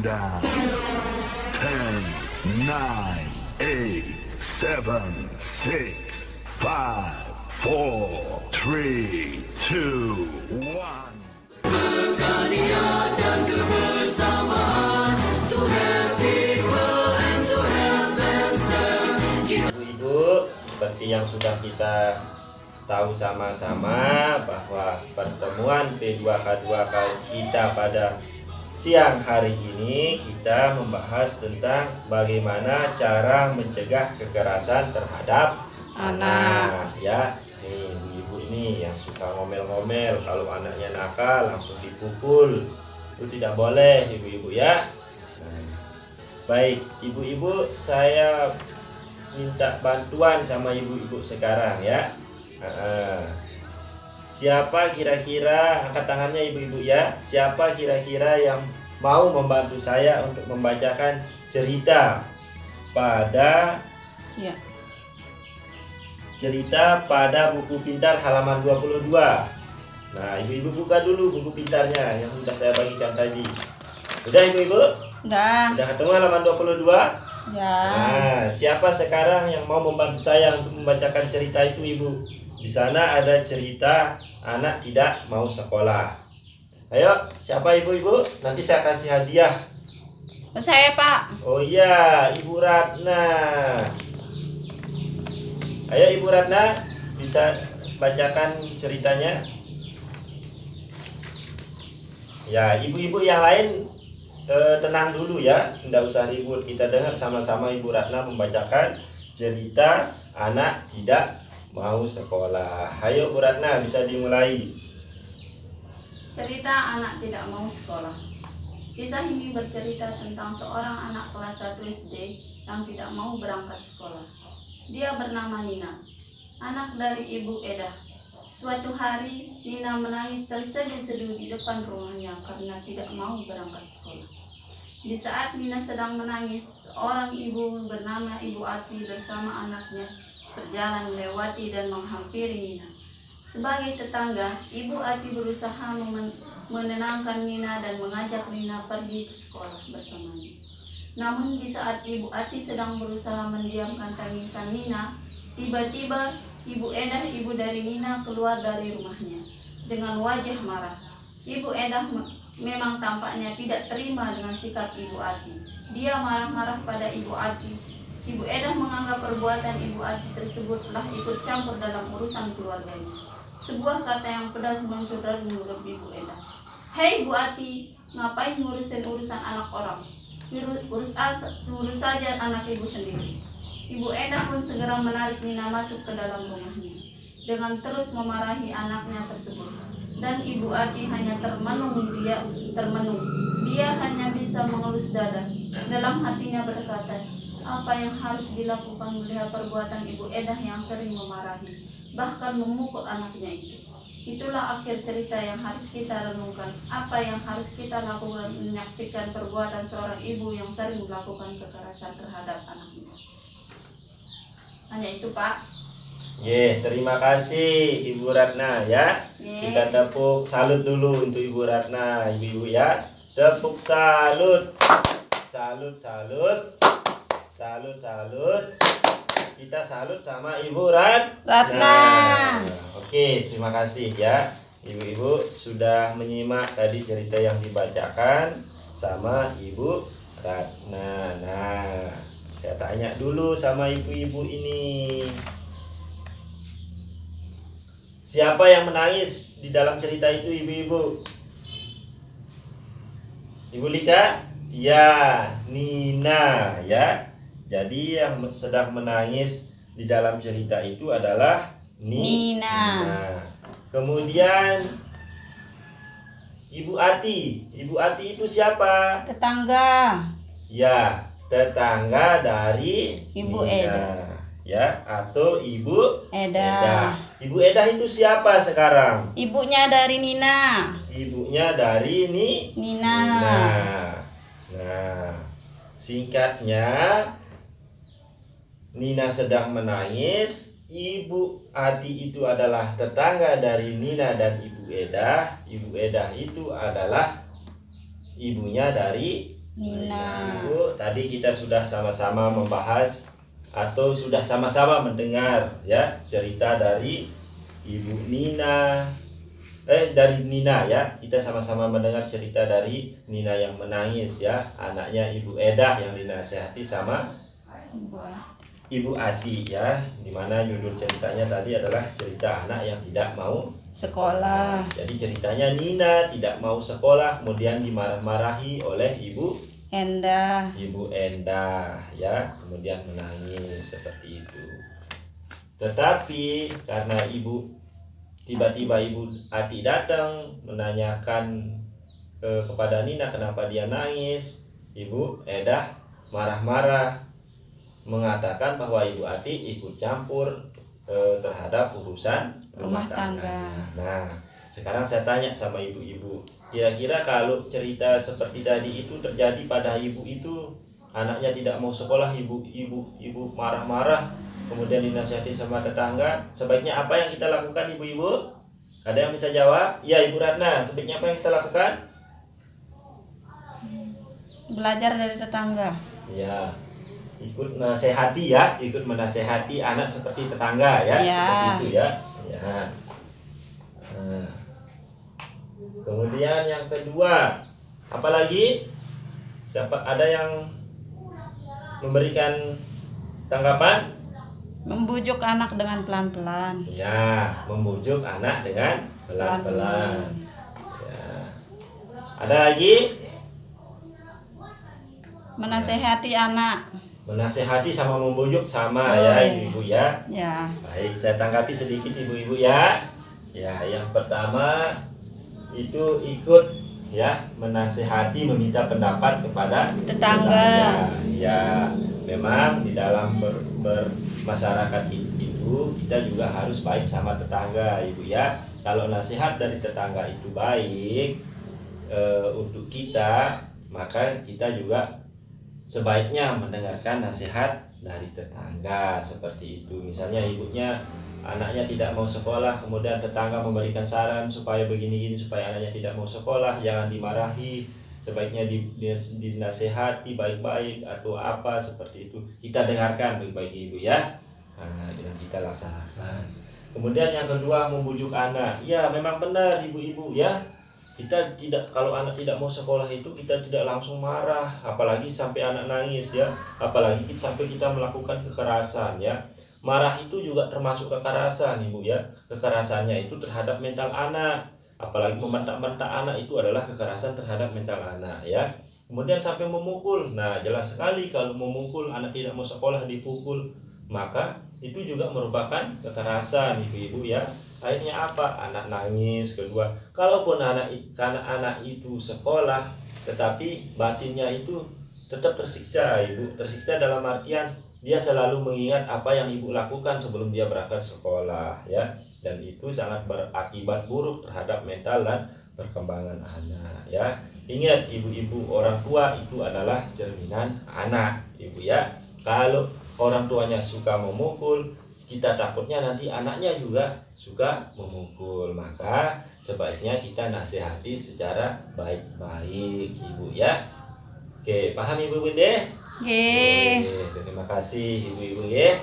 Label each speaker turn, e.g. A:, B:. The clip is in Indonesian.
A: Countdown. 10, 9, 8, 7, 6, 5, 4, 3, 2, 1.
B: Berkarya dan kebersamaan to help people and to help themselves.
C: Ibu-ibu, seperti yang sudah kita tahu sama-sama bahwa pertemuan P2K2K kita pada siang hari ini kita membahas tentang bagaimana cara mencegah kekerasan terhadap anak. Ya, nih ibu-ibu ini yang suka ngomel-ngomel, kalau anaknya nakal langsung dipukul, itu tidak boleh ibu-ibu ya. Baik, ibu-ibu, saya minta bantuan sama ibu-ibu sekarang ya. Siapa kira-kira, angkat tangannya ibu-ibu ya, siapa kira-kira yang mau membantu saya untuk membacakan cerita pada buku pintar halaman 22. Nah, ibu-ibu buka dulu buku pintarnya yang sudah saya bagikan tadi. Udah ibu-ibu? Udah ketemu halaman 22?
D: Ya.
C: Nah, siapa sekarang yang mau membantu saya untuk membacakan cerita itu, Ibu? Di sana ada cerita anak tidak mau sekolah. Ayo, siapa ibu-ibu? Nanti saya kasih hadiah.
D: Saya, Pak.
C: Oh iya, Ibu Ratna. Ayo Ibu Ratna, bisa bacakan ceritanya? Ya, ibu-ibu yang lain tenang dulu ya, tidak usah ribut. Kita dengar sama-sama Ibu Ratna membacakan cerita anak tidak mau sekolah. Ayo Bu Ratna, bisa dimulai.
D: Cerita anak tidak mau sekolah. Kisah ini bercerita tentang seorang anak kelas 1 SD yang tidak mau berangkat sekolah. Dia bernama Nina, anak dari Ibu Eda. Suatu hari, Nina menangis terseduh-seduh di depan rumahnya karena tidak mau berangkat sekolah. Di saat Nina sedang menangis, seorang ibu bernama Ibu Ati bersama anaknya berjalan melewati dan menghampiri Nina. Sebagai tetangga, Ibu Ati berusaha menenangkan Nina dan mengajak Nina pergi ke sekolah bersamanya. Namun di saat Ibu Ati sedang berusaha mendiamkan tangisan Nina, tiba-tiba Ibu Edah, ibu dari Nina, keluar dari rumahnya dengan wajah marah. Ibu Edah memang tampaknya tidak terima dengan sikap Ibu Ati. Dia marah-marah pada Ibu Ati. Ibu Edah menganggap perbuatan Ibu Ati tersebut telah ikut campur dalam urusan keluarganya. Sebuah kata yang pedas muncul dari mulut Ibu Edah. "Hei Bu Ati, ngapain ngurusin urusan anak orang? Urus saja anak ibu sendiri." Ibu Edah pun segera menarik Nina masuk ke dalam rumahnya dengan terus memarahi anaknya tersebut. Dan Ibu Ati hanya termenung. Dia hanya bisa mengelus dada. Dalam hatinya berkata, apa yang harus dilakukan melihat perbuatan Ibu Edah yang sering memarahi, bahkan memukul anaknya itu. Itulah akhir cerita yang harus kita renungkan. Apa yang harus kita lakukan menyaksikan perbuatan seorang ibu yang sering melakukan kekerasan terhadap anaknya. Hanya itu, Pak.
C: Terima kasih Ibu Ratna ya. Kita tepuk salut dulu untuk Ibu Ratna, ibu-ibu ya. Tepuk salut. Salut. Kita salut sama Ibu Ratna. Oke, terima kasih ya. Ibu-ibu sudah menyimak tadi cerita yang dibacakan sama Ibu Ratna. Nah, saya tanya dulu sama ibu-ibu ini. Siapa yang menangis di dalam cerita itu, ibu-ibu? Ibu Lika? Ya, Nina ya. Jadi yang sedang menangis di dalam cerita itu adalah Nina. Kemudian Ibu Ati. Ibu Ati itu siapa?
D: Tetangga.
C: Ya, tetangga dari
D: Ibu
C: Nina.
D: Eda.
C: Ya, atau Ibu
D: Eda.
C: Ibu Eda itu siapa sekarang?
D: Ibunya dari Nina.
C: Ibunya dari
D: Nina.
C: Nah, singkatnya Nina sedang menangis. Ibu Ati itu adalah tetangga dari Nina dan Ibu Eda. Ibu Eda itu adalah ibunya dari
D: Nina.
C: Ibu, tadi kita sudah sama-sama membahas atau sudah sama-sama mendengar ya cerita dari Ibu Nina. Dari Nina ya. Kita sama-sama mendengar cerita dari Nina yang menangis ya, anaknya Ibu Edah yang dinasehati sama Ibu Ati ya. Dimana judul ceritanya tadi adalah cerita anak yang tidak mau
D: Sekolah.
C: Jadi ceritanya Nina tidak mau sekolah, kemudian dimarah-marahi oleh Ibu
D: Endah.
C: Endah ya, kemudian menangis seperti itu. Tetapi karena tiba-tiba Ibu Ati datang menanyakan kepada Nina kenapa dia nangis, Ibu Edah marah-marah mengatakan bahwa Ibu Ati ikut campur terhadap urusan rumah tangga. Nah, sekarang saya tanya sama ibu-ibu, kira-kira kalau cerita seperti tadi itu terjadi pada ibu itu, anaknya tidak mau sekolah, ibu marah-marah, kemudian dinasihati sama tetangga, sebaiknya apa yang kita lakukan ibu-ibu? Ada yang bisa jawab? Ya, Ibu Ratna, sebaiknya apa yang kita lakukan?
D: Belajar dari tetangga.
C: Ya, ikut menasehati ya, ikut menasehati anak seperti tetangga ya, seperti itu ya. Ya. Nah. Kemudian yang kedua, apalagi? Ada yang memberikan tanggapan?
D: Membujuk anak dengan pelan-pelan.
C: Ya, membujuk anak dengan pelan-pelan. Ya. Ada lagi?
D: Menasehati anak.
C: Menasehati sama membujuk sama ya ibu-ibu ya.
D: Ya.
C: Baik, saya tanggapi sedikit ibu-ibu ya. Ya, yang pertama itu ikut ya menasehati, meminta pendapat kepada
D: Tetangga.
C: Ya, memang di dalam bermasyarakat itu kita juga harus baik sama tetangga ibu ya. Kalau nasihat dari tetangga itu baik untuk kita, maka kita juga sebaiknya mendengarkan nasihat dari tetangga seperti itu. Misalnya ibunya, anaknya tidak mau sekolah, kemudian tetangga memberikan saran supaya begini-gini, supaya anaknya tidak mau sekolah, jangan dimarahi, sebaiknya dinasehati baik-baik atau apa seperti itu. Kita dengarkan baik-baik ibu ya, dan kita laksanakan. Kemudian yang kedua, membujuk anak. Ya, memang benar ibu-ibu ya. Kita tidak, kalau anak tidak mau sekolah itu kita tidak langsung marah, apalagi sampai anak nangis ya, apalagi sampai kita melakukan kekerasan ya. Marah itu juga termasuk kekerasan ibu ya. Kekerasannya itu terhadap mental anak, apalagi membentak-bentak anak itu adalah kekerasan terhadap mental anak ya. Kemudian sampai memukul. Nah, jelas sekali kalau memukul, anak tidak mau sekolah dipukul, maka itu juga merupakan kekerasan ibu-ibu ya. Akhirnya apa? Anak nangis. Kedua, kalaupun karena anak itu sekolah, tetapi batinnya itu tetap tersiksa ibu. Tersiksa dalam artian dia selalu mengingat apa yang ibu lakukan sebelum dia berangkat sekolah ya. Dan itu sangat berakibat buruk terhadap mental dan perkembangan anak ya. Ingat ibu-ibu, orang tua itu adalah cerminan anak ibu ya. Kalau orang tuanya suka memukul, kita takutnya nanti anaknya juga suka memukul. Maka sebaiknya kita nasihati secara baik-baik ibu ya. Oke, paham ibu bunda?
D: Oke.
C: Terima kasih ibu-ibu ya.